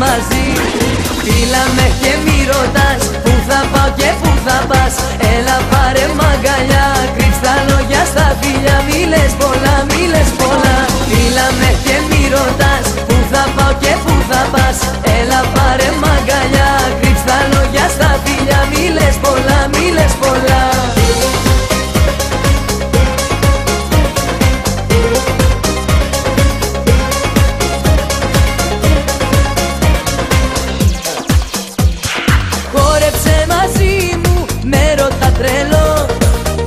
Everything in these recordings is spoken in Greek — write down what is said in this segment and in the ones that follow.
μαζί. Φίλα με και μη ρωτάς που θα πάω και που θα πας. Έλα πάρε μ' αγκαλιά, κρύψ' τα λόγια στα φιλιά. Μη λες πολλά, μη λες πολλά. Φίλα με και μη ρωτάς που θα πάω και που θα πας. Έλα πάρε μ' αγκαλιά, κρύψ' τα λόγια στα φιλιά. Μη λες πολλά, μη λες πολλά. Χόρεψε μαζί μου, με ρώτα τρελό.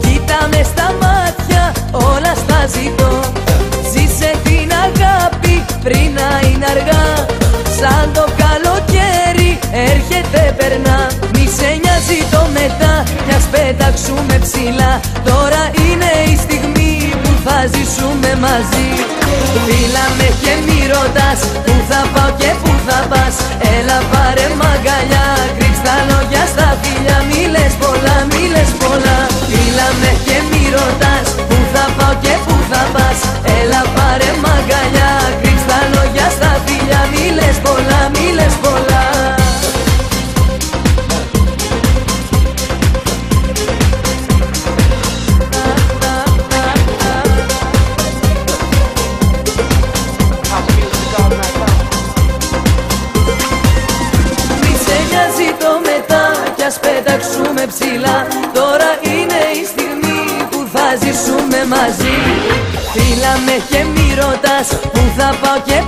Κοίτα με στα μάτια, όλα στα ζητώ. Ζήσε την αγάπη πριν να είναι αργά. Σαν το καλοκαίρι έρχεται περνά. Μη σε νοιάζει το μετά, κι ας πετάξουμε ψηλά. Τώρα είναι η στιγμή που θα ζήσουμε μαζί. Φίλα με και μη ρωτάς που θα πάω και που θα πας. Έλα πάρε μ' αγκαλιά, κρύψ' τα λόγια στα φιλιά. Μη λες πολλά, μη λες πολλά. Φίλα με και μη ρωτάς που θα πάω και που θα πας. Έλα πάρε μ' αγκαλιά, κρύψ' τα λόγια στα φιλιά. Μη λες πολλά, μη λες πολλά. Ας πετάξουμε ψηλά. Τώρα είναι η στιγμή που θα ζήσουμε μαζί. Φίλα με και μη ρωτάς που θα πάω και